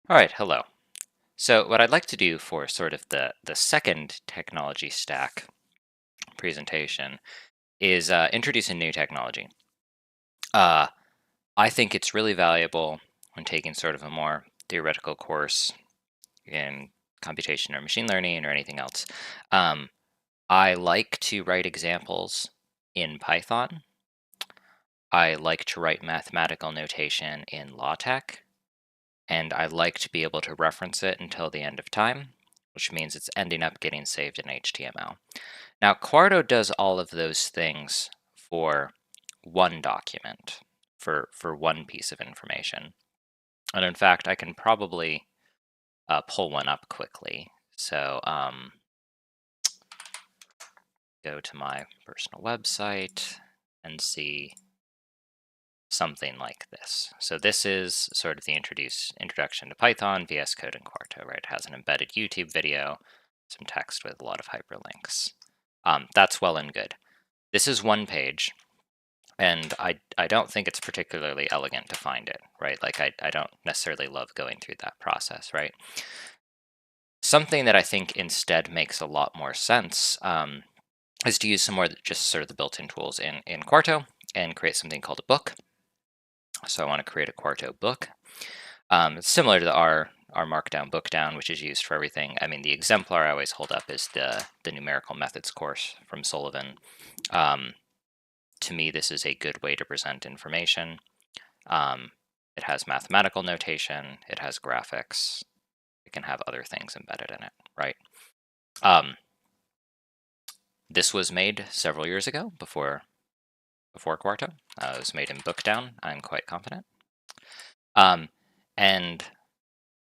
All right, hello. So what I'd like to do for sort of the second technology stack presentation is introduce a new technology. Uh, I think it's really valuable when taking sort of a more theoretical course in computation or machine learning or anything else. Um, I like to write examples in Python. I like to write mathematical notation in LaTeX. And I like to be able to reference it until the end of time, which means it's ending up getting saved in HTML. Now, Quarto does all of those things for one document, for one piece of information. And in fact, I can probably pull one up quickly. So go to my personal website and see something like this. So this is sort of the introduction to Python, VS Code, and Quarto, right? It has an embedded YouTube video, some text with a lot of hyperlinks. That's well and good. This is one page, and I don't think it's particularly elegant to find it, right? Like I don't necessarily love going through that process, right? Something that I think instead makes a lot more sense is to use some more just sort of the built-in tools in Quarto and create something called a book. So I want to create a Quarto book. It's similar to our Markdown bookdown, which is used for everything. I mean, the exemplar I always hold up is the numerical methods course from Sullivan. To me, this is a good way to present information. It has mathematical notation. It has graphics. It can have other things embedded in it, right? This was made several years ago before Quarto. It was made in Bookdown. I'm quite confident. And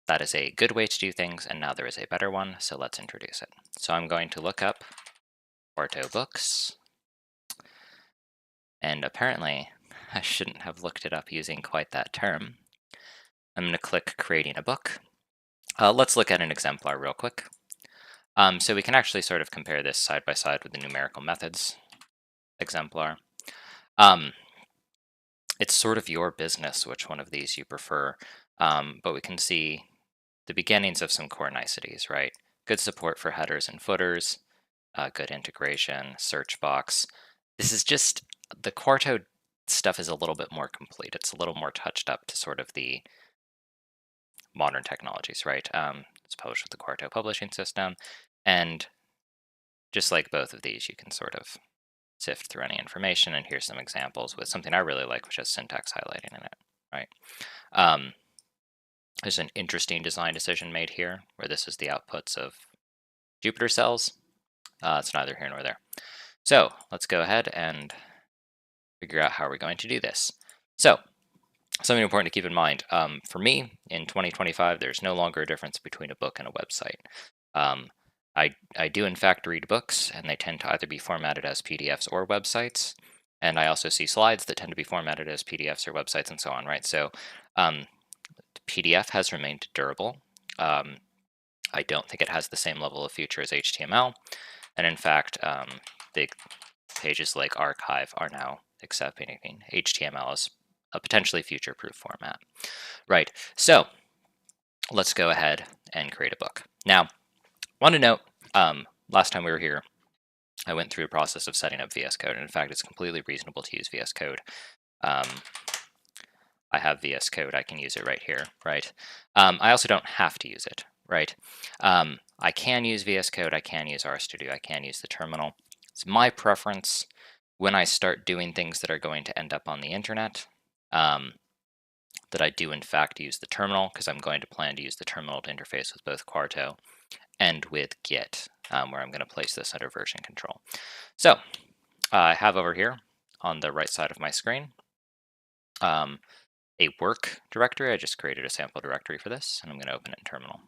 that is a good way to do things, and now there is a better one, so let's introduce it. So I'm going to look up Quarto books, and apparently I shouldn't have looked it up using quite that term. I'm going to click creating a book. Let's look at an exemplar real quick. So we can actually sort of compare this side by side with the numerical methods exemplar. It's sort of your business which one of these you prefer, but we can see the beginnings of some core niceties, right? Good support for headers and footers, good integration, search box. This is just, the Quarto stuff is a little bit more complete. It's a little more touched up to sort of the modern technologies, right? It's published with the Quarto publishing system. And just like both of these, you can sort of sift through any information. And here's some examples with something I really like, which has syntax highlighting in it, right? There's an interesting design decision made here, where this is the outputs of Jupyter cells. It's neither here nor there. So let's go ahead and figure out how we're going to do this. So something important to keep in mind, for me, in 2025, there's no longer a difference between a book and a website. I do, in fact, read books, and they tend to either be formatted as PDFs or websites. And I also see slides that tend to be formatted as PDFs or websites and so on, right? So PDF has remained durable. I don't think it has the same level of feature as HTML. And in fact, big pages like archive are now accepting HTML as a potentially future-proof format. Right, so let's go ahead and create a book. Now, want to note, last time we were here, I went through a process of setting up VS Code, and in fact, it's completely reasonable to use VS Code. I have VS Code, I can use it right here, right? I also don't have to use it, right? I can use VS Code, I can use RStudio, I can use the terminal. It's my preference when I start doing things that are going to end up on the internet, that I do in fact use the terminal, because I'm going to plan to use the terminal to interface with both Quarto and with Git, where I'm going to place this under version control. So I have over here on the right side of my screen a work directory. I just created a sample directory for this, and I'm going to open it in terminal.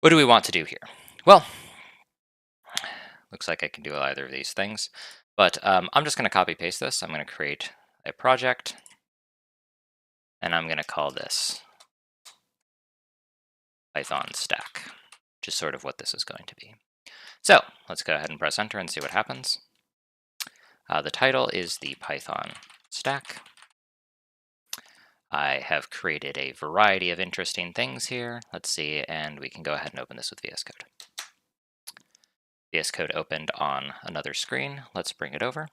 What do we want to do here? Well, looks like I can do either of these things, but I'm just going to copy paste this. I'm going to create a project, and I'm going to call this Python stack, which is sort of what this is going to be. So let's go ahead and press enter and see what happens. The title is the Python stack. I have created a variety of interesting things here. Let's see, and we can go ahead and open this with VS Code. VS Code opened on another screen. Let's bring it over.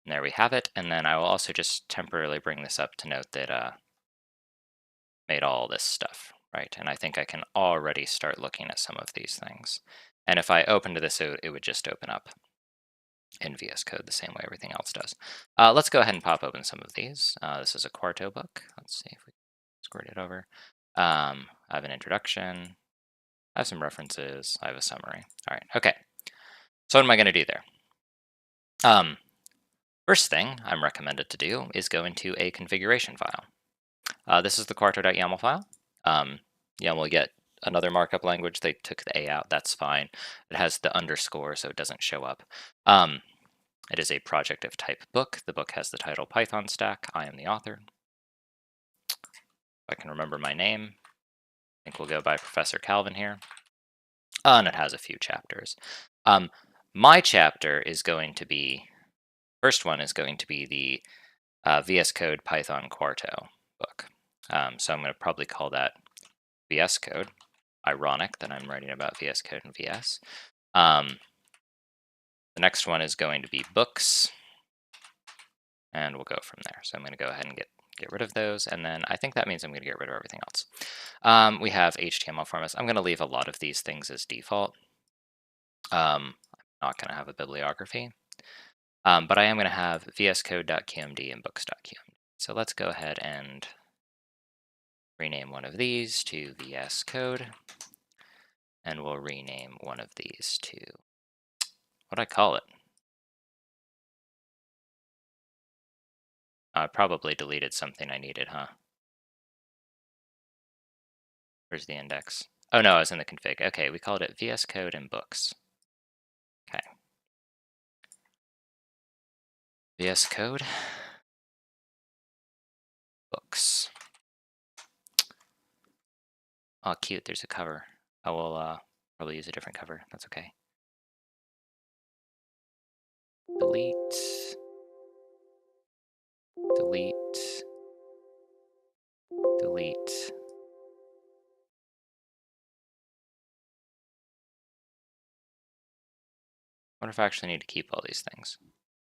And there we have it. And then I will also just temporarily bring this up to note that made all this stuff, right? And I think I can already start looking at some of these things. And if I opened this, it would just open up in VS Code the same way everything else does. Let's go ahead and pop open some of these. This is a Quarto book. Let's see if we can squirt it over. I have an introduction. I have some references. I have a summary. All right, okay. So what am I going to do there? First thing I'm recommended to do is go into a configuration file. This is the quarto.yaml file. YAML get another markup language. They took the A out. That's fine. It has the underscore, so it doesn't show up. It is a project of type book. The book has the title Python Stack. I am the author. If I can remember my name, I think we'll go by Professor Calvin here. And it has a few chapters. My chapter is going to be, first one is going to be the VS Code Python Quarto book. So I'm going to probably call that VS Code. Ironic that I'm writing about VS Code and VS. The next one is going to be books, and we'll go from there. So I'm going to go ahead and get rid of those, and then I think that means I'm going to get rid of everything else. We have HTML formats. I'm going to leave a lot of these things as default. I'm not going to have a bibliography, but I am going to have vscode.qmd and books.qmd. So let's go ahead and rename one of these to VS Code, and we'll rename one of these to, what do I call it? I probably deleted something I needed, huh? Where's the index? Oh no, I was in the config. Okay, we called it VS Code and books. Okay. VS Code, books. Oh, cute, there's a cover. I will probably use a different cover. That's okay. Delete. Delete. Delete. I wonder if I actually need to keep all these things.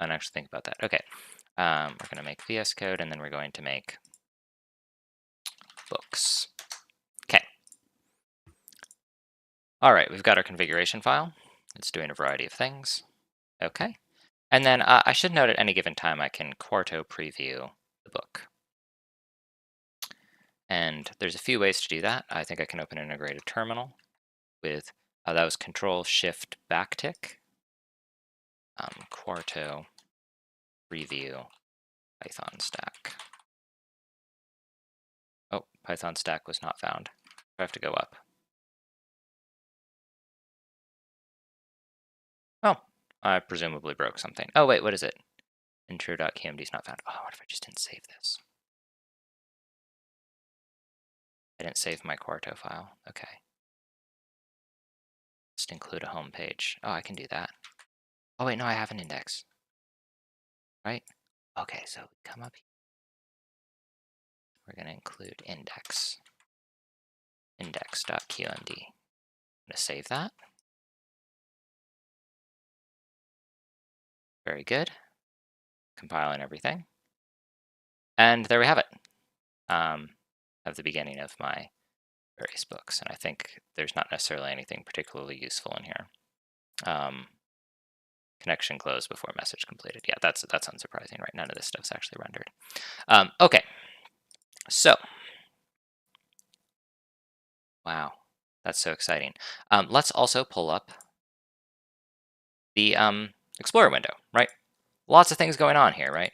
I didn't actually think about that. Okay. We're going to make VS Code, and then we're going to make books. Okay. All right, we've got our configuration file. It's doing a variety of things. Okay. And then I should note at any given time I can Quarto preview the book. And there's a few ways to do that. I think I can open an integrated terminal with, that was Control-Shift-Backtick. Quarto preview Python stack. Oh, Python stack was not found. I have to go up. Oh, I presumably broke something. Oh, wait, what is it? Intro.kmd is not found. Oh, what if I just didn't save this? I didn't save my Quarto file. Okay. Just include a home page. Oh, I can do that. Oh, wait, no, I have an index. Right? Okay, so come up here. We're going to include index. Index.qmd. I'm going to save that. Very good. Compiling everything. And there we have it. At the beginning of my various books. And I think there's not necessarily anything particularly useful in here. Connection closed before message completed. Yeah, that's unsurprising, right? None of this stuff's actually rendered. Okay, so, wow, that's so exciting. Let's also pull up the Explorer window, right? Lots of things going on here, right?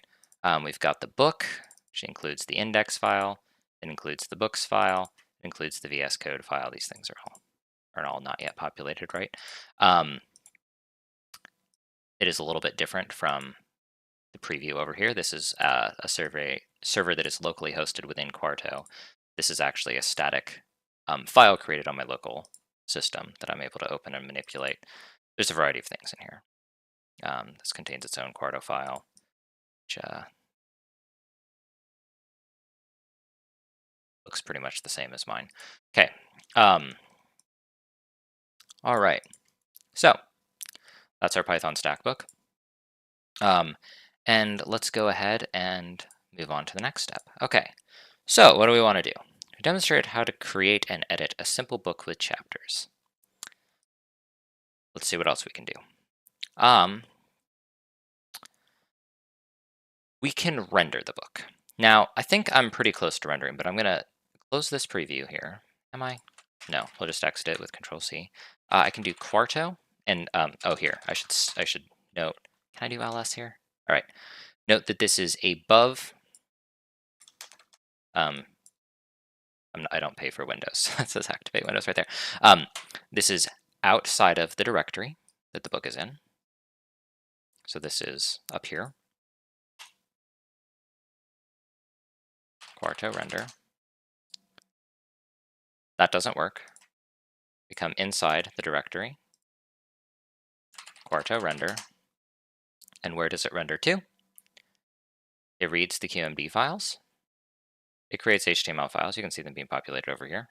We've got the book, which includes the index file. It includes the books file. It includes the VS Code file. These things are all not yet populated, right? It is a little bit different from the preview over here. This is a server that is locally hosted within Quarto. This is actually a static file created on my local system that I'm able to open and manipulate. There's a variety of things in here. This contains its own Quarto file, which Looks pretty much the same as mine. Okay. All right. So that's our Python stack book. And let's go ahead and move on to the next step. Okay. So what do we want to do? Demonstrate how to create and edit a simple book with chapters. Let's see what else we can do. We can render the book. Now, I think I'm pretty close to rendering, but I'm going to close this preview here. Am I? No, we'll just exit it with Control C. I can do Quarto, and oh, here I should note. Can I do ls here? All right. Note that this is above. I don't pay for Windows. It says activate Windows right there. This is outside of the directory that the book is in. So this is up here. Quarto render. That doesn't work. We come inside the directory. Quarto render. And where does it render to? It reads the QMD files. It creates HTML files. You can see them being populated over here.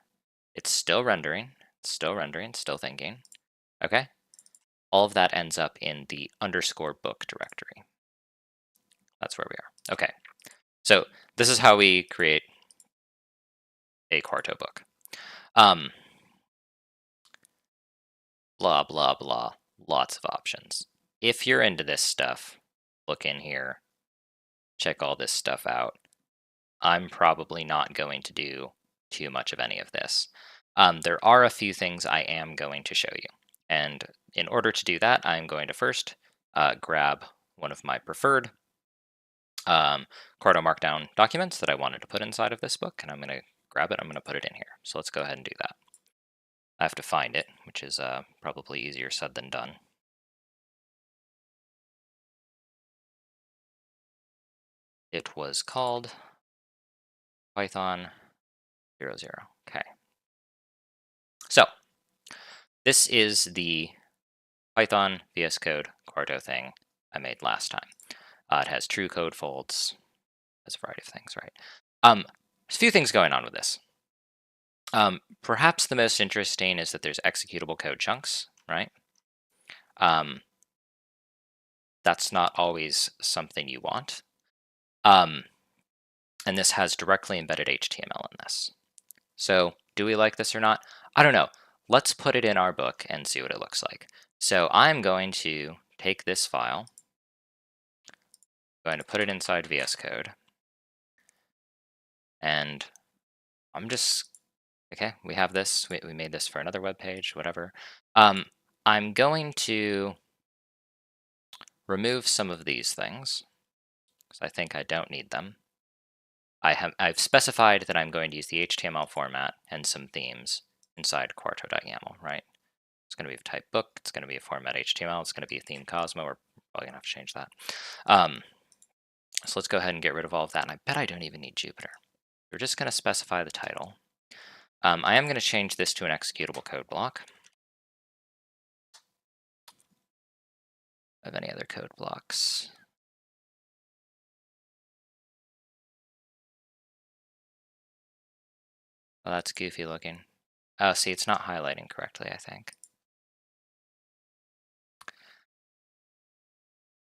It's still rendering, still thinking. Okay. All of that ends up in the _book directory. That's where we are. Okay. So this is how we create a Quarto book. Blah, blah, blah. Lots of options. If you're into this stuff, look in here. Check all this stuff out. I'm probably not going to do too much of any of this. There are a few things I am going to show you. And in order to do that, I'm going to first grab one of my preferred Quarto Markdown documents that I wanted to put inside of this book, and I'm going to grab it, I'm going to put it in here. So let's go ahead and do that. I have to find it, which is probably easier said than done. It was called Python 00. Okay. So this is the Python VS Code Quarto thing I made last time. It has true code folds. There's a variety of things, right? There's a few things going on with this. Perhaps the most interesting is that there's executable code chunks, right? That's not always something you want. And this has directly embedded HTML in this. So do we like this or not? I don't know. Let's put it in our book and see what it looks like. So I'm going to take this file, going to put it inside VS Code, and I'm just, okay, we have this. We made this for another web page, whatever. I'm going to remove some of these things because I think I don't need them. I've specified that I'm going to use the HTML format and some themes inside Quarto.yaml, right? It's going to be of type book. It's going to be a format HTML. It's going to be a theme Cosmo. We're probably going to have to change that. So let's go ahead and get rid of all of that. And I bet I don't even need Jupyter. We're just going to specify the title. I am going to change this to an executable code block. Of any other code blocks. Oh, that's goofy looking. Oh, see, it's not highlighting correctly, I think.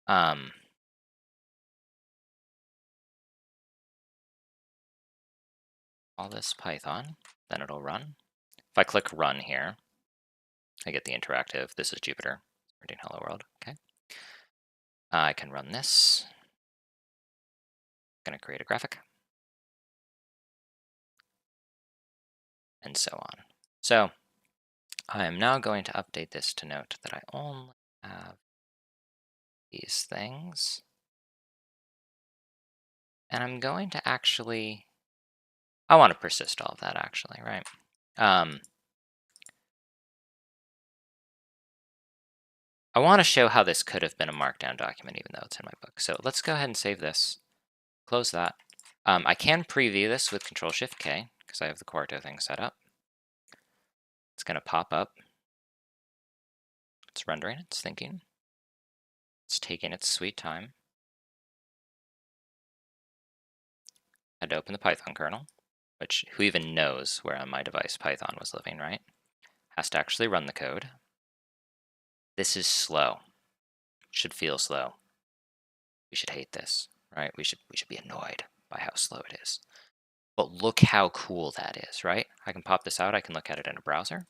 All this Python, then it'll run. If I click run here, I get the interactive. This is Jupyter, printing hello world. Okay. I can run this. I'm going to create a graphic. And so on. So I am now going to update this to note that I only have these things. And I'm going to actually, I want to persist all of that actually, right? I want to show how this could have been a markdown document even though it's in my book. So let's go ahead and save this, close that. I can preview this with Control-Shift-K because I have the Quarto thing set up. It's going to pop up. It's rendering, it's thinking. It's taking its sweet time. I had to open the Python kernel, which who even knows where on my device Python was living, right? Has to actually run the code. This is slow. Should feel slow. We should hate this, right? We should be annoyed by how slow it is. But look how cool that is, right? I can pop this out. I can look at it in a browser.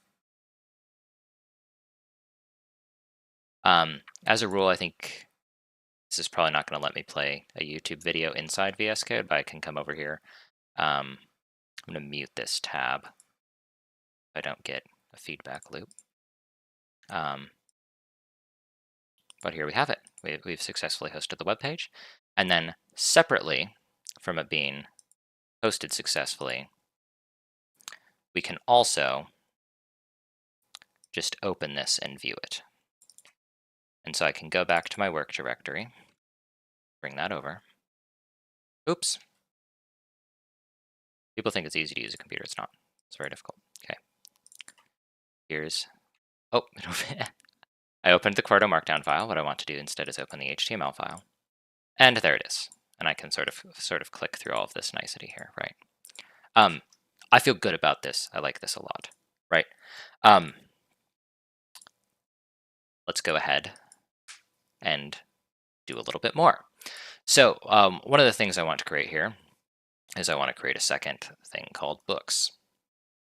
As a rule, I think this is probably not going to let me play a YouTube video inside VS Code, but I can come over here. I'm going to mute this tab so I don't get a feedback loop. But here we have it. We've successfully hosted the web page. And then separately from it being hosted successfully, we can also just open this and view it. And so I can go back to my work directory, bring that over. Oops. People think it's easy to use a computer. It's not. It's very difficult. Okay. Here's, oh, I opened the Quarto Markdown file. What I want to do instead is open the HTML file. And there it is. And I can sort of click through all of this nicety here, right? I feel good about this. I like this a lot, right? Let's go ahead and do a little bit more. So one of the things I want to create here is I want to create a second thing called books.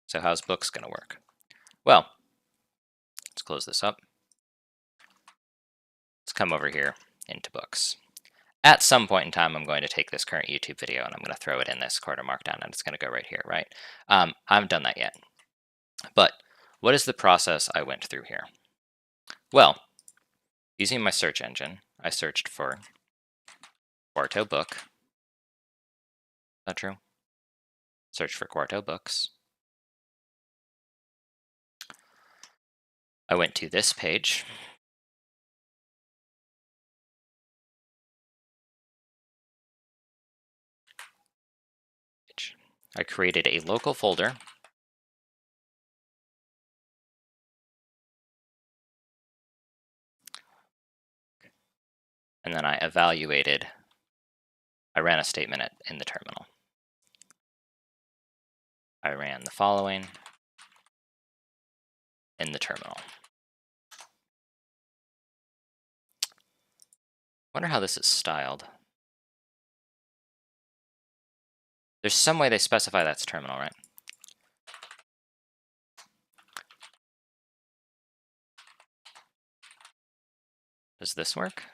So how's books going to work? Well, let's close this up. Let's come over here into books. At some point in time, I'm going to take this current YouTube video and I'm going to throw it in this Quarto Markdown, and it's going to go right here, right? I haven't done that yet. But what is the process I went through here? Well, using my search engine, I searched for Quarto book. Is that true? Search for Quarto books. I went to this page. I created a local folder. And then I evaluated. I ran a statement in the terminal. I ran the following in the terminal. Wonder how this is styled. There's some way they specify that's terminal, right? Does this work?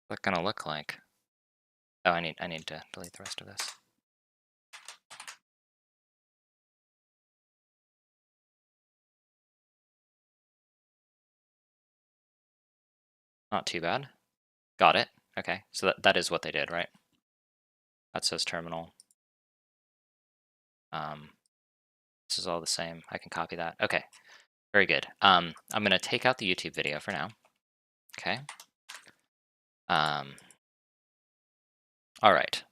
What's that gonna look like? Oh, I need to delete the rest of this. Not too bad. Got it. Okay, so that is what they did, right? That says terminal. This is all the same. I can copy that. Okay, very good. I'm gonna take out the YouTube video for now. Okay. All right.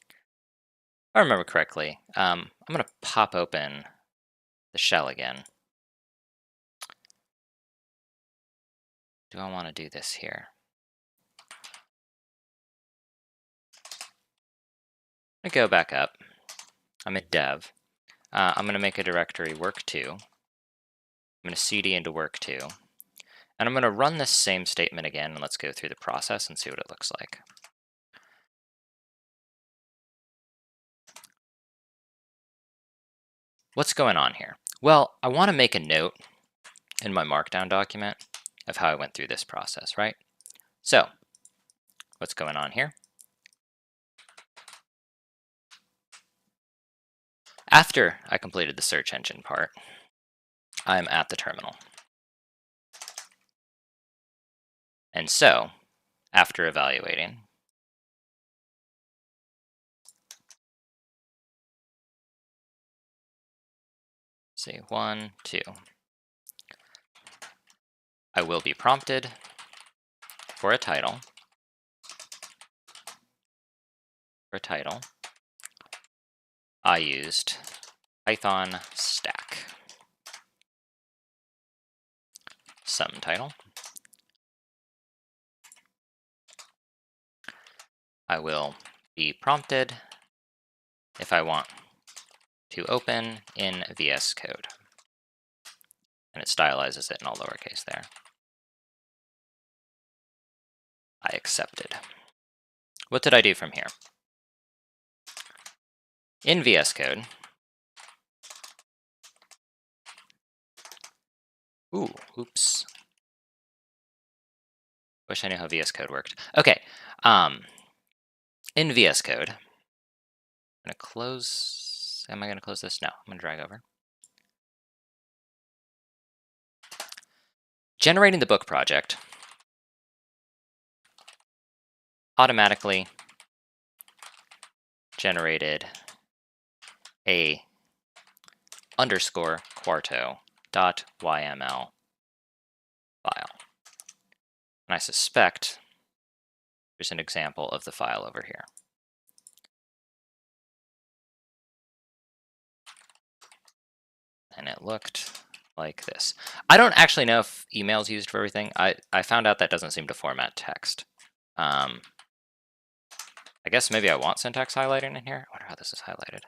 If I remember correctly, I'm gonna pop open the shell again. Do I want to do this here? I go back up. I'm in dev. I'm going to make a directory work2. I'm going to cd into work2. And I'm going to run this same statement again, and let's go through the process and see what it looks like. What's going on here? Well, I want to make a note in my Markdown document of how I went through this process, right? So, what's going on here? After I completed the search engine part, I'm at the terminal. And so, after evaluating, see, 1, 2. I will be prompted for a title. I used Python stack. Some title. I will be prompted if I want to open in VS Code. And it stylizes it in all lowercase there. I accepted. What did I do from here? In VS Code, oops. Wish I knew how VS Code worked. Okay, in VS Code, I'm gonna close, am I gonna close this? No, I'm gonna drag over. Generating the book project automatically generated a underscore Quarto .yml file. And I suspect there's an example of the file over here. And it looked like this. I don't actually know if email is used for everything. I found out that doesn't seem to format text. I guess maybe I want syntax highlighting in here. I wonder how this is highlighted.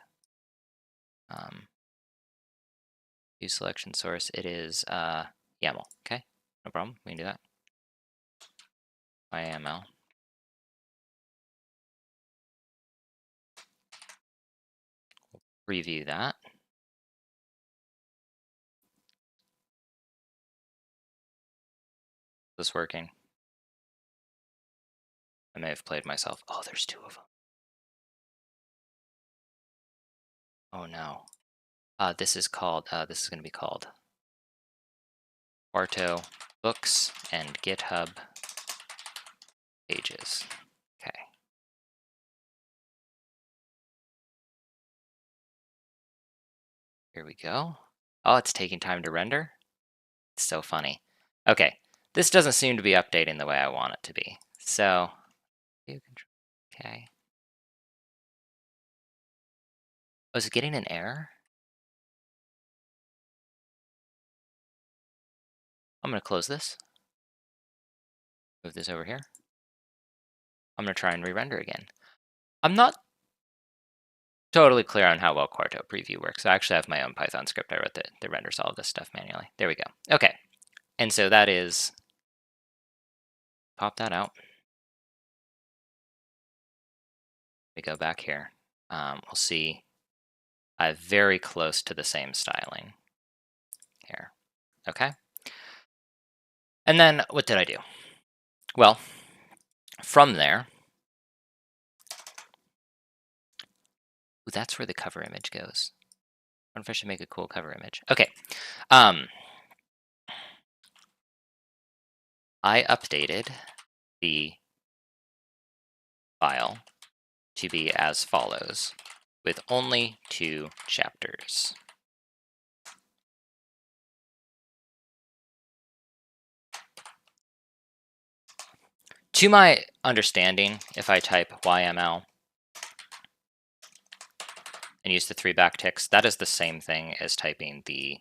Use selection source. It is YAML. Okay, no problem. We can do that. YAML. Review that. Is this working? I may have played myself. Oh, there's two of them. Oh no. This is called. This is going to be called Quarto Books and GitHub Pages. Okay. Here we go. Oh, it's taking time to render. It's so funny. Okay, this doesn't seem to be updating the way I want it to be. So, okay. Oh, is it getting an error? I'm going to close this. Move this over here. I'm going to try and re-render again. I'm not totally clear on how well Quarto Preview works. I actually have my own Python script I wrote that renders all of this stuff manually. There we go. Okay, and so that is, pop that out. We go back here. We'll see I have very close to the same styling here. Okay. And then what did I do? Well, from there, ooh, that's where the cover image goes. I wonder if I should make a cool cover image. Okay. I updated the file to be as follows, with only 2 chapters. To my understanding, if I type YML and use the 3 backticks, that is the same thing as typing the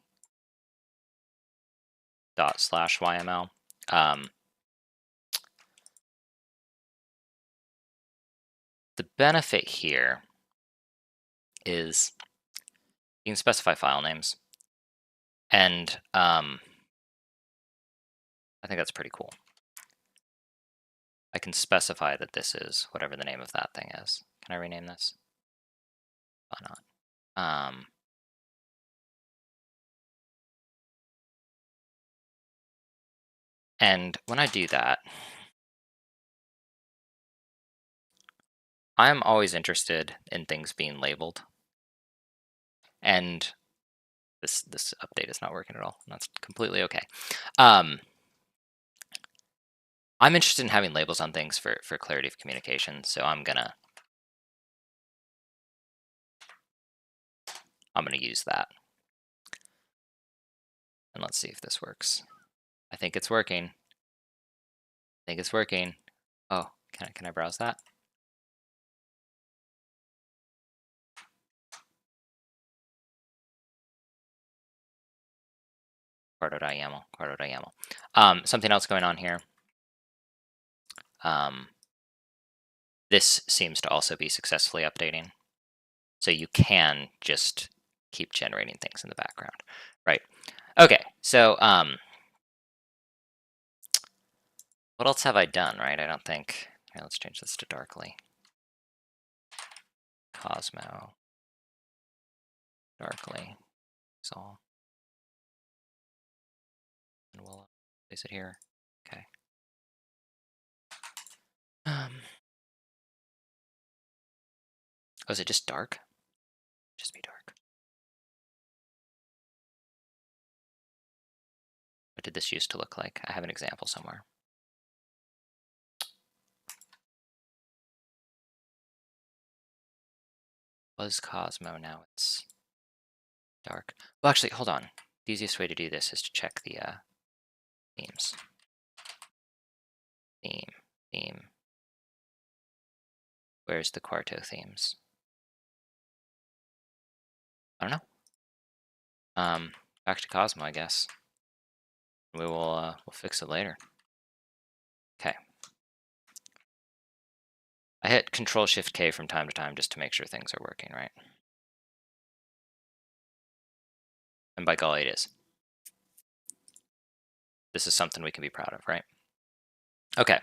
./YML. The benefit here is you can specify file names, and I think that's pretty cool. I can specify that this is whatever the name of that thing is. Can I rename this? Why not? And when I do that, I'm always interested in things being labeled. And this update is not working at all. That's completely okay. I'm interested in having labels on things for clarity of communication, so I'm gonna use that. And let's see if this works. I think it's working. I think it's working. Oh, can I browse that? Quarto.yaml, Quarto.yaml. Something else going on here. This seems to also be successfully updating. So you can just keep generating things in the background, right? Okay, so what else have I done, right? I don't think. Here, let's change this to darkly. Cosmo. Darkly. Is all. And we'll place it here. Okay. Oh, is it just dark? Just be dark. What did this used to look like? I have an example somewhere. Was Cosmo, now it's dark. Well, actually, hold on. The easiest way to do this is to check the themes. Theme. Where's the Quarto themes? I don't know. Back to Cosmo, I guess. We will we'll fix it later. Okay. I hit Control-Shift-K from time to time just to make sure things are working, right? And by golly, it is. This is something we can be proud of, right? Okay.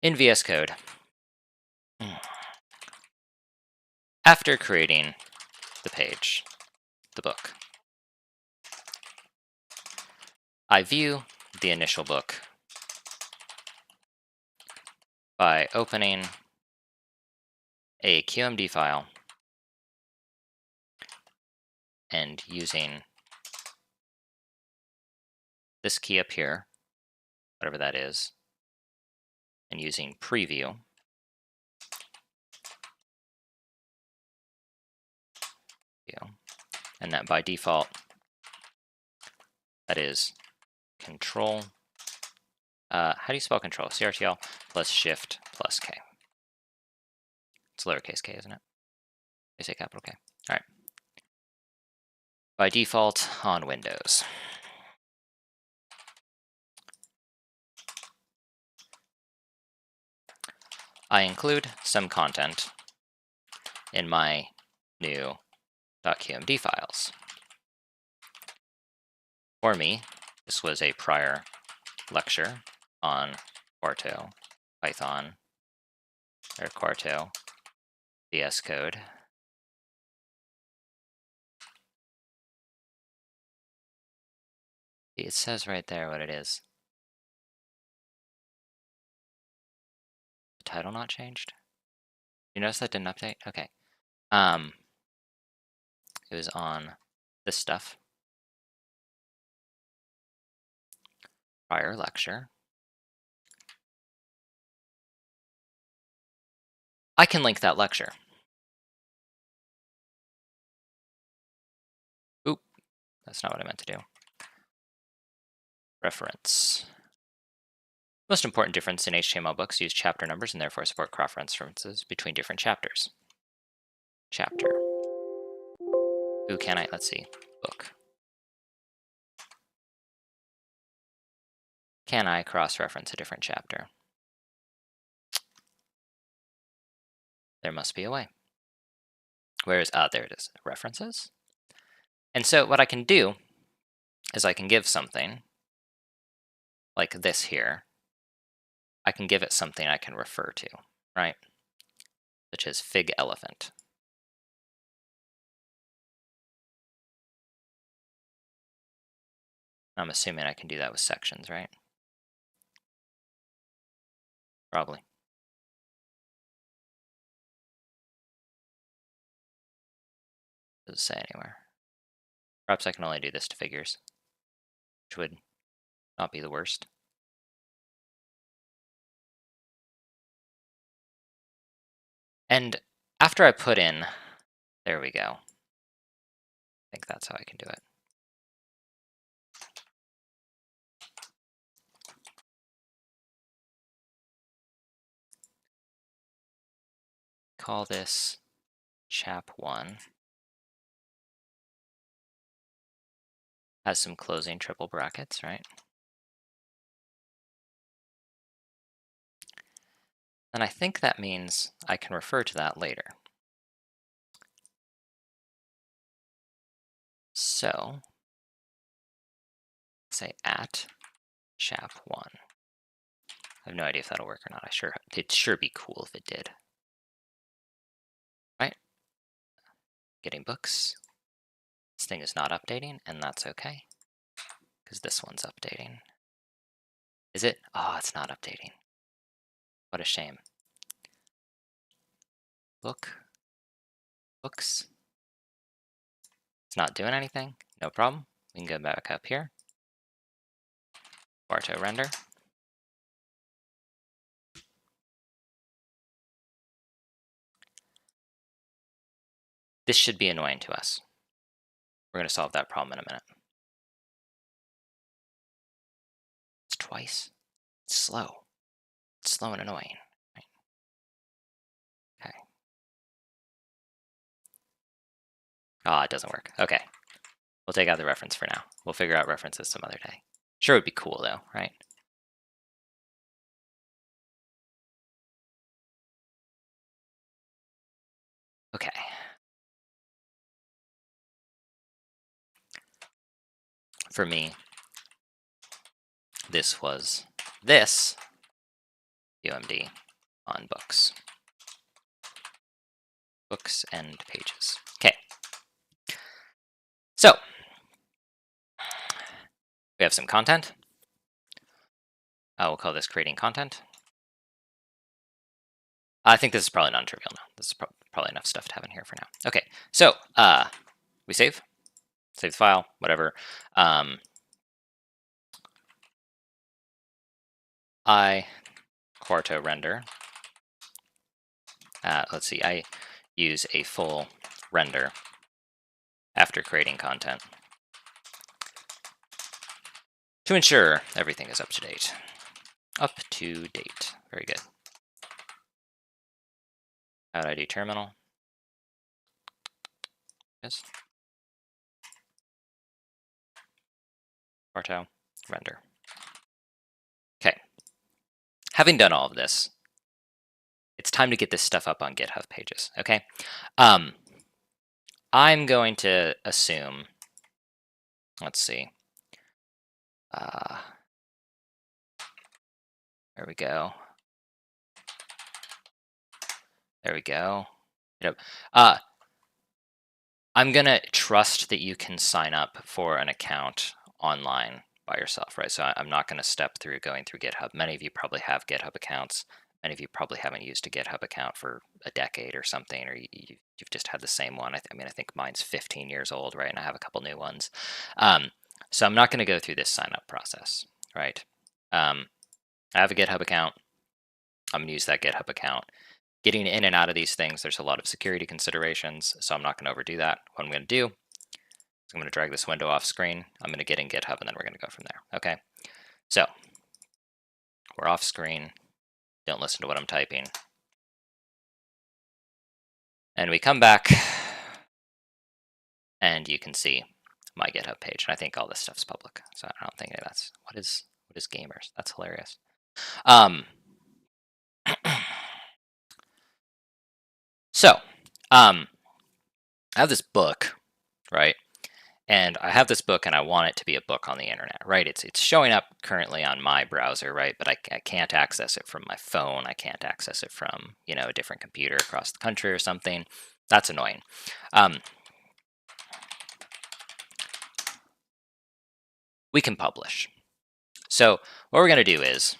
In VS Code, after creating the page, the book, I view the initial book by opening a QMD file and using this key up here, whatever that is, and using preview. And that by default, that is control. How do you spell control? CRTL plus shift plus K. It's lowercase k, isn't it? They say capital K. All right. By default on Windows. I include some content in my new .qmd files. For me, this was a prior lecture on Quarto, Python, or Quarto, VS Code. It says right there what it is. The title not changed? You notice that didn't update? Okay. It was on this stuff. Prior lecture. I can link that lecture. Oop, that's not what I meant to do. Reference. Most important difference in HTML books use chapter numbers and therefore support cross-references between different chapters. Chapter. Who can I? Let's see. Book. Can I cross-reference a different chapter? There must be a way. Where is, there it is, references. And so what I can do is I can give something like this here. I can give it something I can refer to, right? Such as fig elephant. I'm assuming I can do that with sections, right? Probably. Doesn't say anywhere. Perhaps I can only do this to figures, which would not be the worst. And after I put in, there we go. I think that's how I can do it. Call this chap 1. Has some closing triple brackets, right? then I think that means I can refer to that later. So say at chap1. I have no idea if that'll work or not. It'd sure be cool if it did. Right? Getting books. This thing is not updating, and that's okay, because this one's updating. Is it? Oh, it's not updating. What a shame. Books. It's not doing anything. No problem. We can go back up here. Quarto render. This should be annoying to us. We're going to solve that problem in a minute. It's twice. It's slow. It's slow and annoying. Right? Okay. Ah, it doesn't work. Okay. We'll take out the reference for now. We'll figure out references some other day. Sure would be cool though, right? Okay. For me, this was this UMD on books. Books and pages. Okay. So, we have some content. We'll call this creating content. I think this is probably non-trivial now. This is probably enough stuff to have in here for now. Okay, so we save the file, whatever. I Quarto render. Let's see, I use a full render after creating content to ensure everything is up to date. Up to date. Very good. How do I do terminal? Yes. Quarto render. Okay. Having done all of this, it's time to get this stuff up on GitHub pages. Okay. I'm going to assume. Let's see. There we go. There we go. Yep. I'm gonna trust that you can sign up for an account online by yourself, right? So I'm not gonna step through going through GitHub. Many of you probably have GitHub accounts. Many of you probably haven't used a GitHub account for a decade or something, or you've just had the same one. I mean, I think mine's 15 years old, right? And I have a couple new ones. So I'm not gonna go through this sign up process, right? I have a GitHub account. I'm gonna use that GitHub account. Getting in and out of these things, there's a lot of security considerations, so I'm not going to overdo that. What I'm going to do is I'm going to drag this window off screen. I'm going to get in GitHub, and then we're going to go from there. Okay, so we're off screen. Don't listen to what I'm typing. And we come back, and you can see my GitHub page. And I think all this stuff's public, so I don't think that's what is gamers. That's hilarious. So, I have this book, right? And I have this book and I want it to be a book on the internet, right? It's showing up currently on my browser, right? But I can't access it from my phone. I can't access it from, a different computer across the country or something. That's annoying. We can publish. So what we're going to do is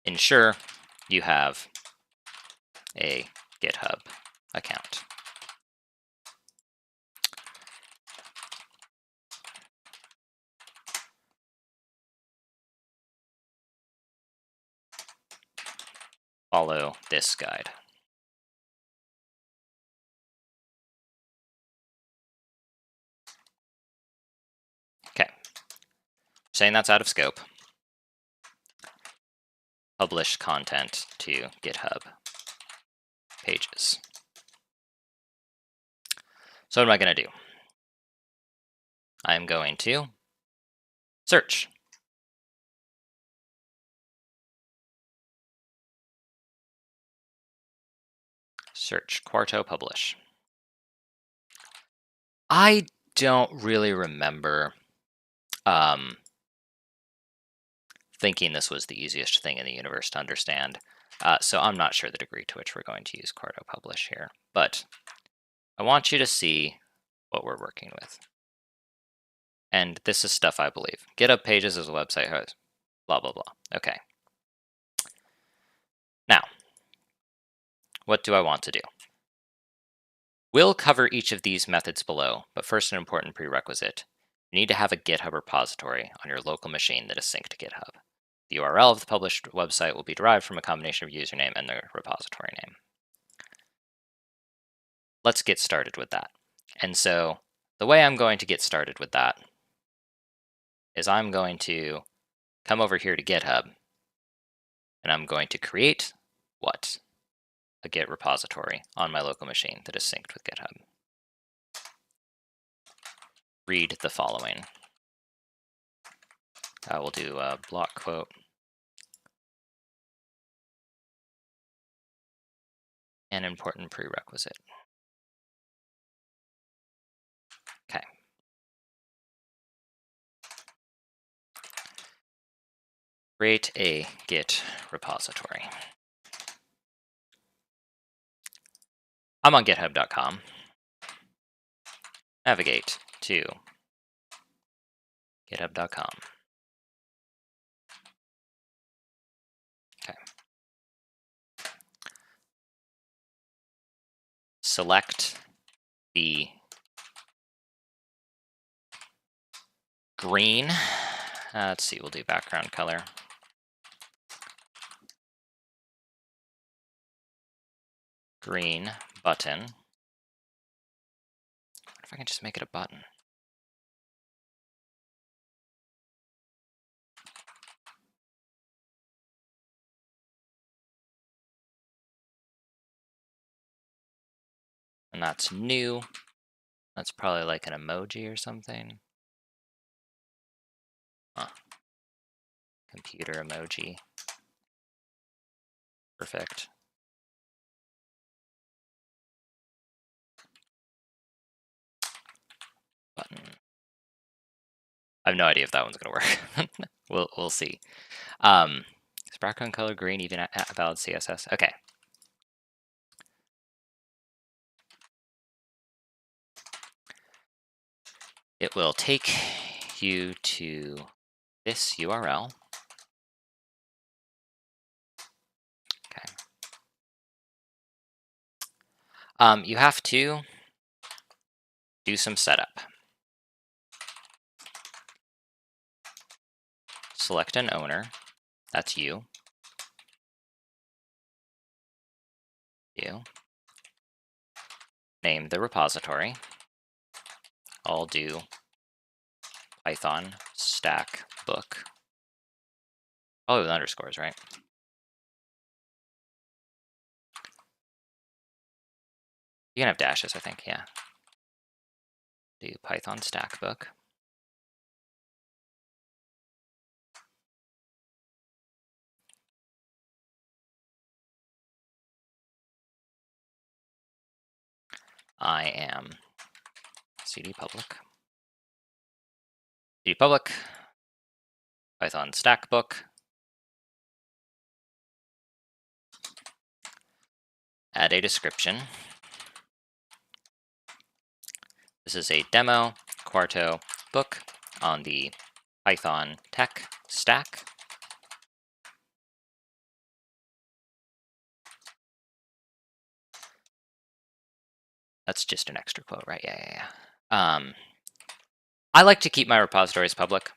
ensure you have a GitHub account. Follow this guide. Okay. Saying that's out of scope. Publish content to GitHub pages. So what am I going to do? I'm going to search. Search Quarto publish. I don't really remember thinking this was the easiest thing in the universe to understand. So I'm not sure the degree to which we're going to use Quarto publish here, but I want you to see what we're working with. And this is stuff I believe. GitHub Pages is a website host, blah, blah, blah. Okay. Now, what do I want to do? We'll cover each of these methods below, but first, an important prerequisite. You need to have a GitHub repository on your local machine that is synced to GitHub. The URL of the published website will be derived from a combination of username and the repository name. Let's get started with that. And so the way I'm going to get started with that is I'm going to come over here to GitHub, and I'm going to create what? A Git repository on my local machine that is synced with GitHub. Read the following. We'll do a block quote. An important prerequisite. Okay. Create a Git repository. I'm on github.com. Navigate to github.com. Okay. Select the green. Let's see, we'll do background color. Green button. What if I can just make it a button? And that's new. That's probably like an emoji or something. Huh. Computer emoji. Perfect. Button. I have no idea if that one's gonna work. We'll see. Is background color green even at valid CSS? Okay. It will take you to this URL. Okay. You have to do some setup. Select an owner. That's you. You. Name the repository. I'll do Python stack book. Oh, with underscores, right? You can have dashes, I think, yeah. Do Python stack book. I am cd public. cd public, Python stack book. Add a description. This is a demo Quarto book on the Python tech stack. That's just an extra quote, right? Yeah. I like to keep my repositories public.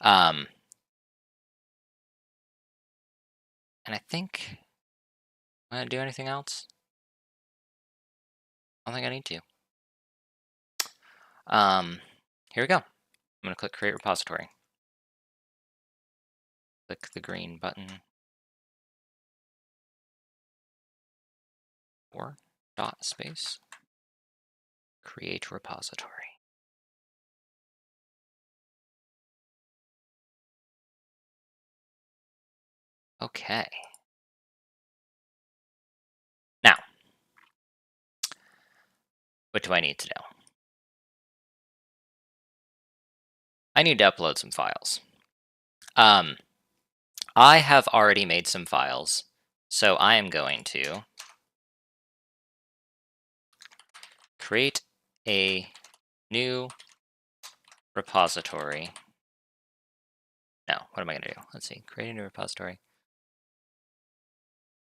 And I think I'm gonna do anything else. I don't think I need to. Here we go. I'm gonna click create repository. Click the green button. Or dot space. Create repository. Okay. What do I need to do? I need to upload some files. I have already made some files, so I am going to create a new repository. No, what am I going to do? Let's see. Create a new repository.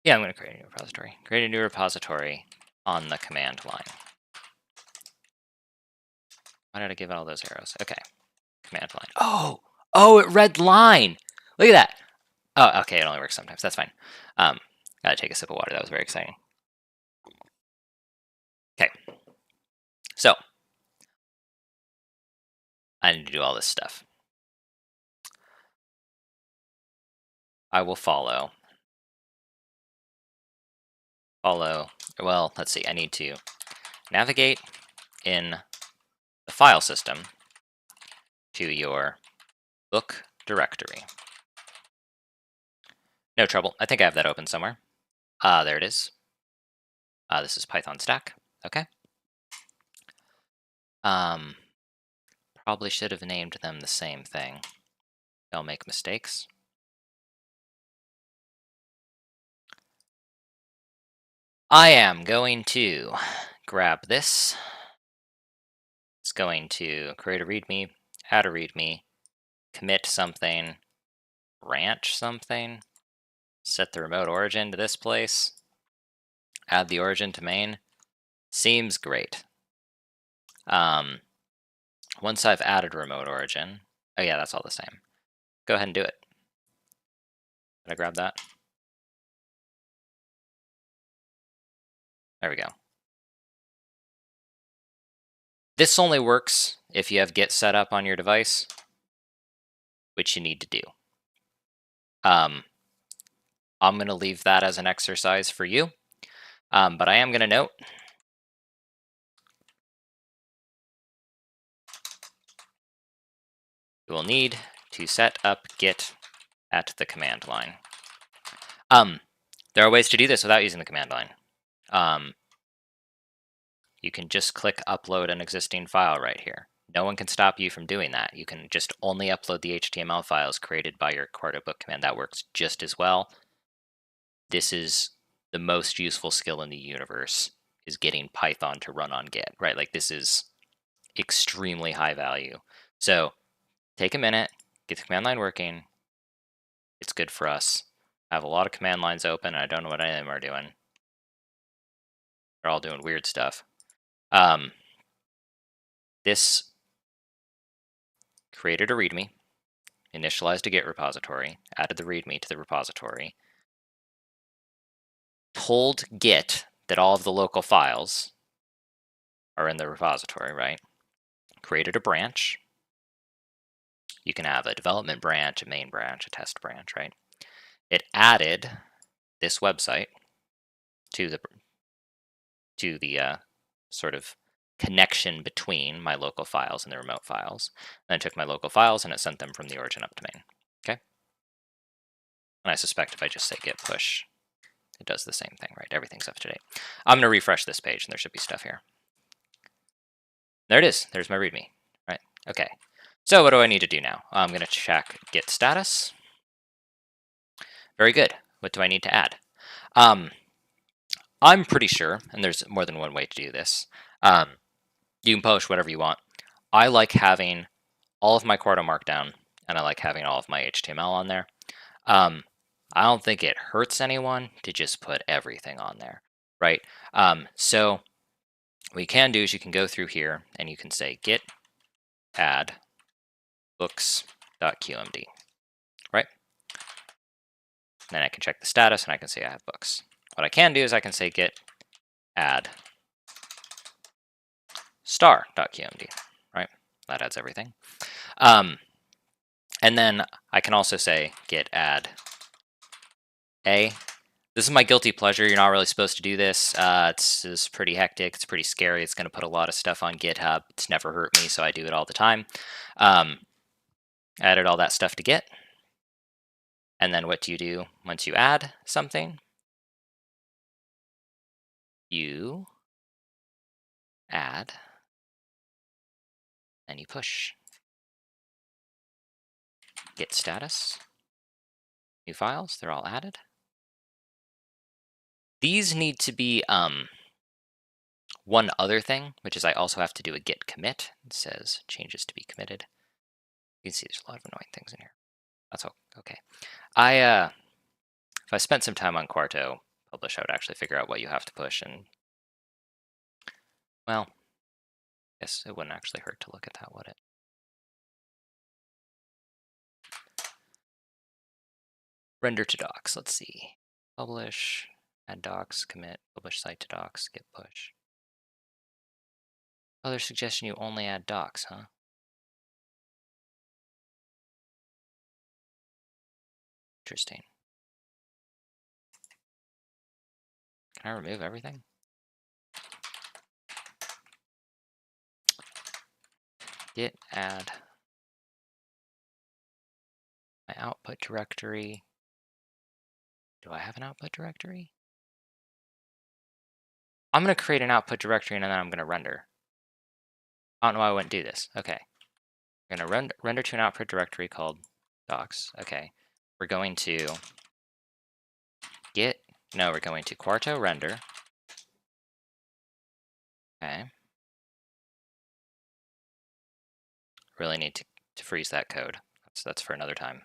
Yeah, I'm going to create a new repository. Create a new repository on the command line. Why did I give it all those arrows? Okay. Command line. Oh, it read line. Look at that. Oh, okay. It only works sometimes. That's fine. Gotta take a sip of water. That was very exciting. Okay. So I need to do all this stuff. I will follow. Well, let's see. I need to navigate in the file system to your book directory. No trouble. I think I have that open somewhere. There it is. This is Python stack. Okay. Probably should have named them the same thing. They'll make mistakes. I am going to grab this. It's going to create a README, add a README, commit something, branch something, set the remote origin to this place, add the origin to main. Seems great. Once I've added remote origin, oh yeah, that's all the same. Go ahead and do it. Did I grab that? There we go. This only works if you have Git set up on your device, which you need to do. I'm going to leave that as an exercise for you, but I am going to note you will need to set up Git at the command line. There are ways to do this without using the command line. You can just click upload an existing file right here. No one can stop you from doing that. You can just only upload the HTML files created by your Quarto book command. That works just as well. This is the most useful skill in the universe, is getting Python to run on Git, right? Like, this is extremely high value. So take a minute, get the command line working. It's good for us. I have a lot of command lines open, and I don't know what any of them are doing. They're all doing weird stuff. This created a README, initialized a Git repository, added the README to the repository, told Git that all of the local files are in the repository, right? Created a branch. You can have a development branch, a main branch, a test branch, right? It added this website to the sort of connection between my local files and the remote files. Then I took my local files and it sent them from the origin up to main. Okay? And I suspect if I just say git push, it does the same thing, right? Everything's up to date. I'm going to refresh this page and there should be stuff here. There it is. There's my README, right? Okay. So what do I need to do now? I'm going to check git status. Very good. What do I need to add? I'm pretty sure, and there's more than one way to do this, you can publish whatever you want. I like having all of my Quarto Markdown, and I like having all of my HTML on there. I don't think it hurts anyone to just put everything on there, right? So what you can do is you can go through here, and you can say git add books.qmd, right? Then I can check the status, and I can say I have books. What I can do is I can say git add star.qmd, right? That adds everything. And then I can also say git add a. This is my guilty pleasure. You're not really supposed to do this. It's pretty hectic. It's pretty scary. It's going to put a lot of stuff on GitHub. It's never hurt me, so I do it all the time. Added all that stuff to Git. And then what do you do once you add something? You add, and you push. Git status, new files, they're all added. These need to be one other thing, which is I also have to do a git commit. It says changes to be committed. You can see there's a lot of annoying things in here. That's okay. If I spent some time on Quarto publish, I would actually figure out what you have to push, and well, yes, it wouldn't actually hurt to look at that, would it? Render to docs. Let's see. Publish, add docs, commit, publish site to docs, git push. Other suggestion, you only add docs, huh? Interesting. Can I remove everything? Git add my output directory. Do I have an output directory? I'm going to create an output directory and then I'm going to render. I don't know why I wouldn't do this. Okay. We're going to render to an output directory called docs. Okay. We're going to we're going to Quarto render. Okay. Really need to freeze that code. That's for another time.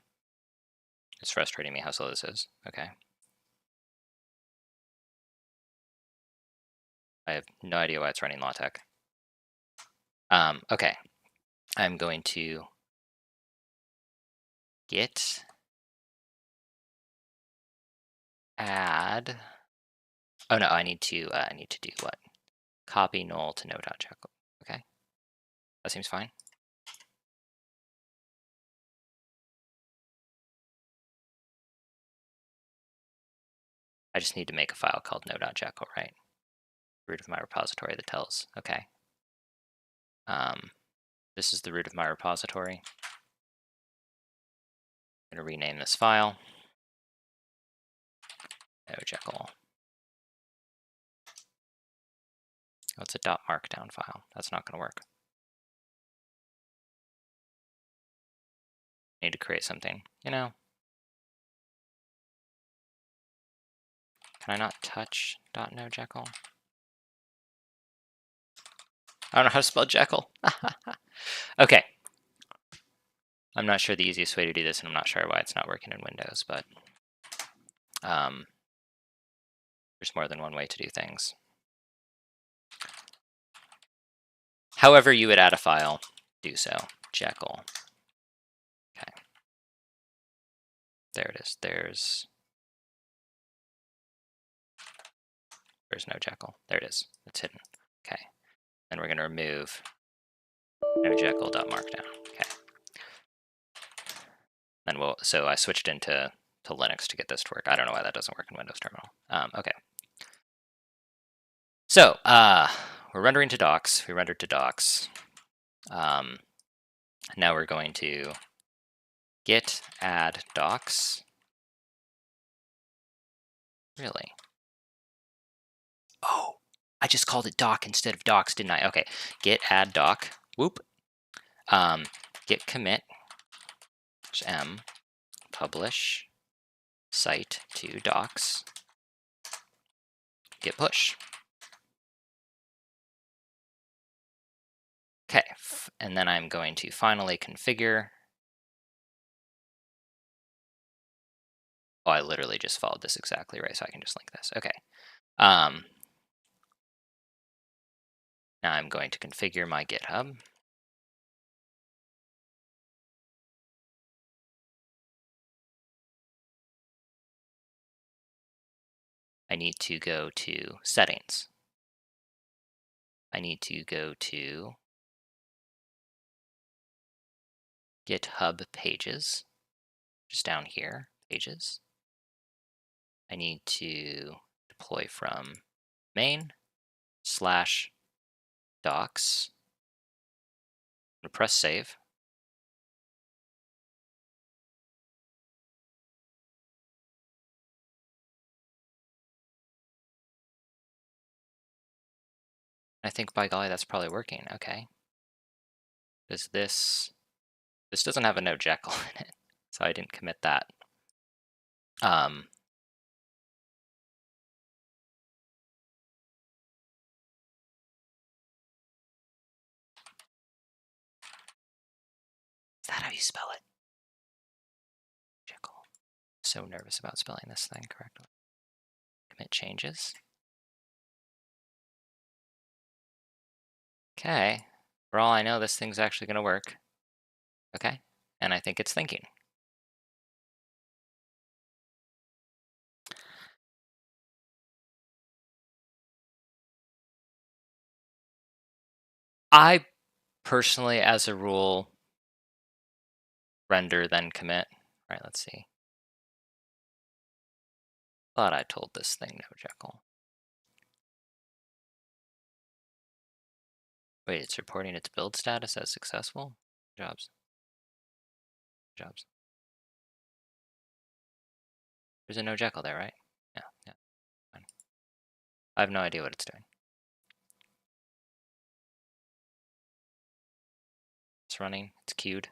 It's frustrating me how slow this is. Okay. I have no idea why it's running LaTeX. Okay. I'm going to git add. Oh no, I need to do what? Copy null to node.jekyll. Okay. That seems fine. I just need to make a file called node.jekyll, right? Root of my repository that tells. Okay. This is the root of my repository. I'm going to rename this file node.jekyll. Oh, it's a .markdown file. That's not going to work. I need to create something. Can I not touch .node.jekyll? I don't know how to spell Jekyll. Okay. I'm not sure the easiest way to do this, and I'm not sure why it's not working in Windows, but there's more than one way to do things. However you would add a file, do so. Jekyll. Okay. There it is. There's no Jekyll. There it is. It's hidden. Okay. Then we're going to remove no Jekyll.markdown. Okay. Then so I switched into Linux to get this to work. I don't know why that doesn't work in Windows Terminal. Okay. So we're rendering to docs. We rendered to docs. Now we're going to git add docs. Really? Oh, I just called it doc instead of docs, didn't I? Okay. Git add doc. Whoop. Git commit m publish site to docs. Git push. Okay, and then I'm going to finally configure. Oh, I literally just followed this exactly right, so I can just link this. Okay. Now I'm going to configure my GitHub. I need to go to settings. I need to go to GitHub pages, just down here, pages. I need to deploy from main/docs. I'm going to press save. I think, by golly, that's probably working. Okay. Does this doesn't have a no Jekyll in it, so I didn't commit that. Um, is that how you spell it? Jekyll. So nervous about spelling this thing correctly. Commit changes. Okay. For all I know, this thing's actually going to work. Okay. And I think it's thinking. I personally, as a rule, render then commit. All right, let's see. Thought I told this thing no Jekyll. Wait, it's reporting its build status as successful? Jobs. Jobs. There's a no Jekyll there, right? Yeah, fine. I have no idea what it's doing. It's running, it's queued.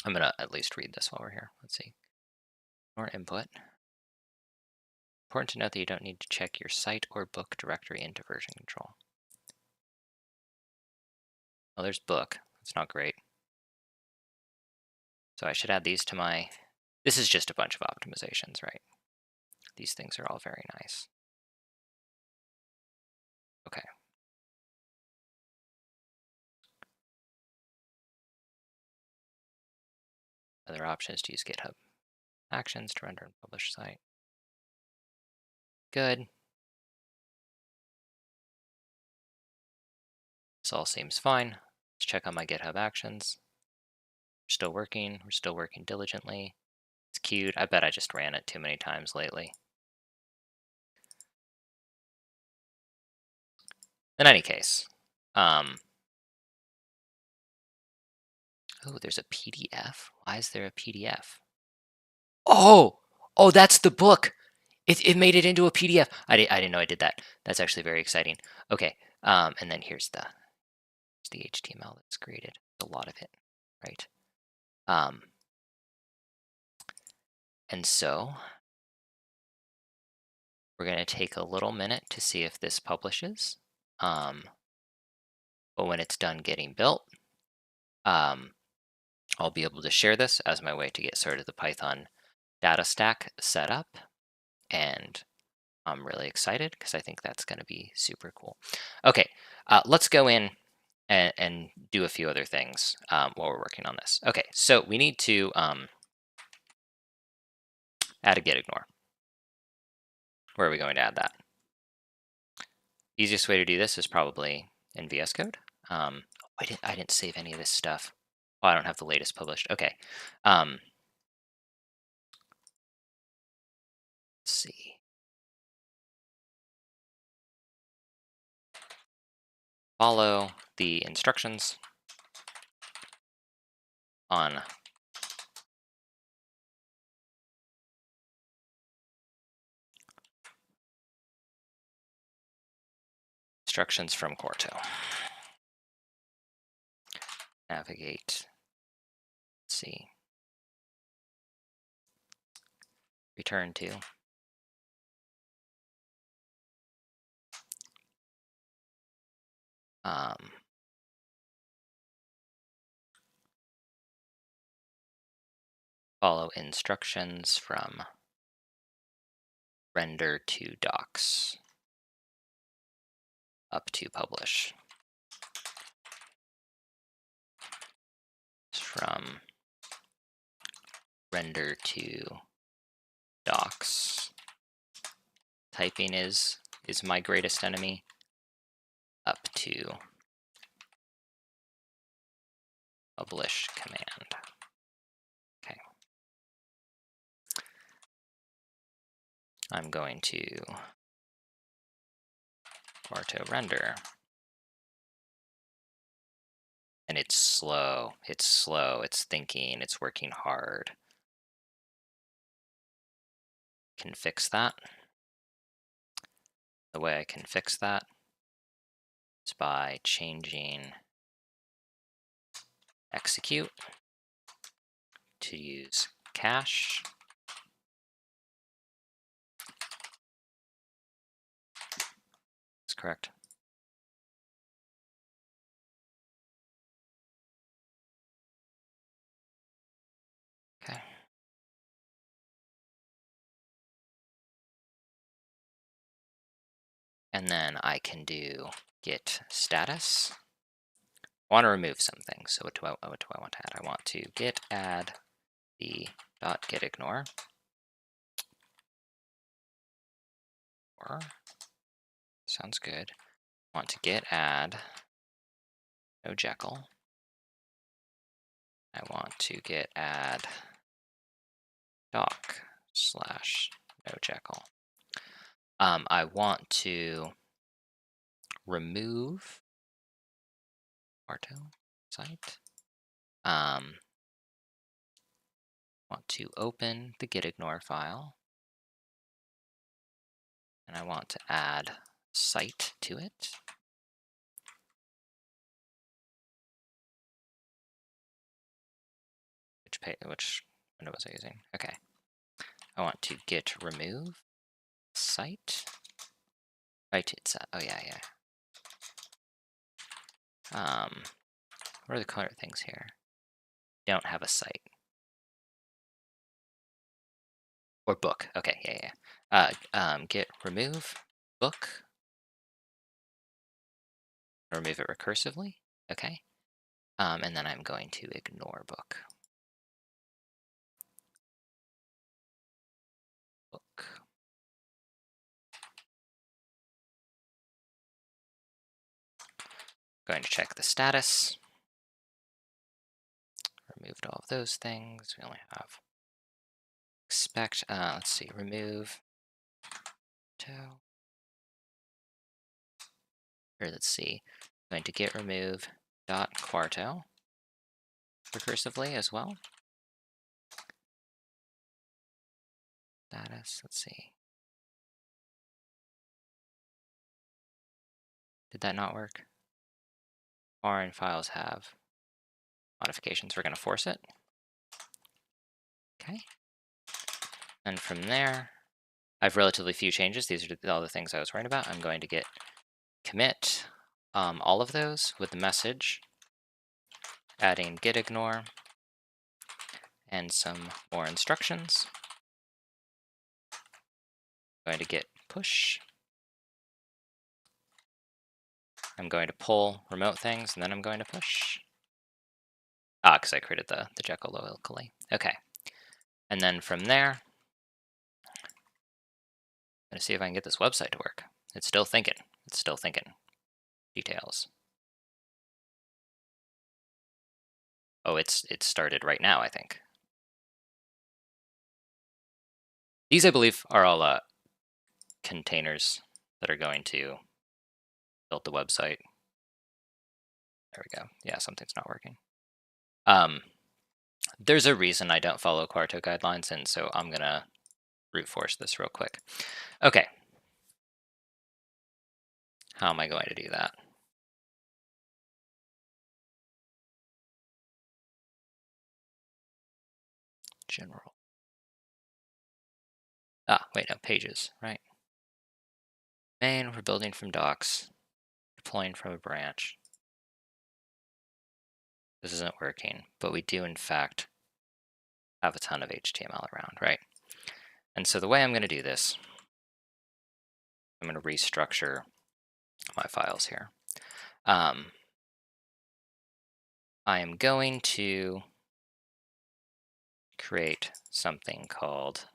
I'm gonna at least read this while we're here. Let's see. More input. Important to note that you don't need to check your site or book directory into version control. Oh, there's book. That's not great. So I should add these to my... This is just a bunch of optimizations, right? These things are all very nice. Okay. Other option is to use GitHub Actions to render and publish site. Good. This all seems fine. Let's check on my GitHub Actions. We're still working. We're still working diligently. It's queued. I bet I just ran it too many times lately. In any case, oh, there's a PDF. Why is there a PDF? Oh, that's the book. It made it into a PDF. I didn't know I did that. That's actually very exciting. Okay, and then here's the HTML that's created. A lot of it, right? And so we're going to take a little minute to see if this publishes. But when it's done getting built, I'll be able to share this as my way to get sort of the Python data stack set up. And I'm really excited because I think that's going to be super cool. Okay, let's go in and do a few other things while we're working on this. Okay, so we need to add a git ignore. Where are we going to add that? Easiest way to do this is probably in VS Code. I didn't save any of this stuff. Oh, I don't have the latest published. Okay. Let's see. Follow the instructions on instructions from Quarto. Navigate. Let's see. Return to. Follow instructions from render to docs up to publish. From render to docs. Typing is my greatest enemy. Up to publish command. Okay. I'm going to Quarto render. And it's slow. It's slow. It's thinking. It's working hard. Can fix that. The way I can fix that is by changing execute to use cache. That's correct. Okay. And then I can do git status. I want to remove something. So what do I want to add? I want to git add the .git ignore. Or sounds good. I want to git add no Jekyll. I want to git add doc / no Jekyll. I want to remove Quarto site. Want to open the git ignore file. And I want to add site to it. Which window was I using? Okay. I want to git remove site. Right, it's oh yeah. What are the color things here? Don't have a site. Or book. Okay, yeah. Git remove book. Remove it recursively. Okay. And then I'm going to ignore book. Going to check the status. Removed all of those things. We only have expect. Let's see. Remove. Or let's see. I'm going to git remove .quarto recursively as well. Status. Let's see. Did that not work? Foreign files have modifications. We're going to force it. Okay. And from there, I have relatively few changes. These are all the things I was worried about. I'm going to git commit all of those with the message, adding git ignore, and some more instructions. I'm going to git push. I'm going to pull remote things, and then I'm going to push. Because I created the Jekyll locally. Okay. And then from there, I'm going to see if I can get this website to work. It's still thinking. It's still thinking. Details. Oh, it started right now, I think. These, I believe, are all containers that are going to build the website. There we go. Yeah, something's not working. There's a reason I don't follow Quarto guidelines, and so I'm going to brute force this real quick. Okay. How am I going to do that? General. Wait, no, pages, right? Main, we're building from docs, deploying from a branch. This isn't working, but we do, in fact, have a ton of HTML around, right? And so the way I'm going to do this, I'm going to restructure my files here. I am going to create something called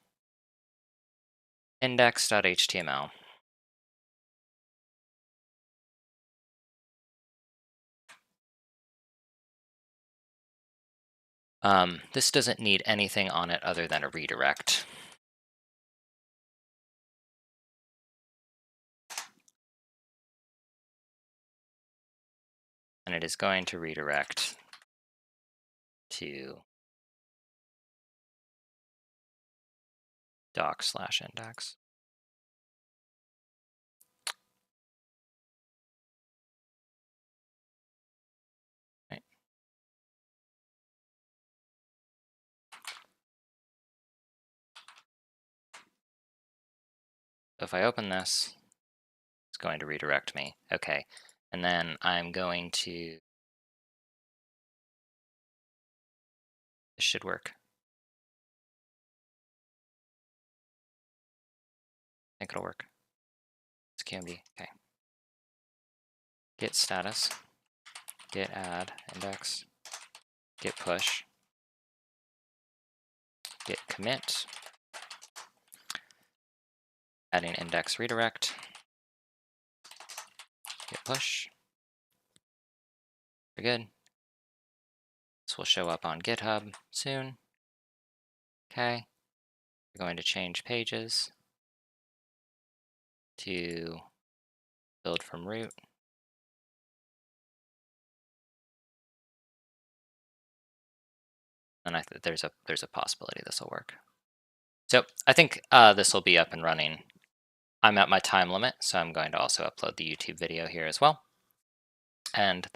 index.html. This doesn't need anything on it other than a redirect. and it is going to redirect to doc/index. Right. So if I open this, it's going to redirect me. Okay, and then I'm going to, this should work. I think it'll work. It's QMD. Okay. Git status, git add index, git push, git commit, adding index redirect, git push. Very good. This will show up on GitHub soon. Okay. We're going to change pages to build from root. And there's a possibility this will work. So I think this will be up and running. I'm at my time limit, so I'm going to also upload the YouTube video here as well. And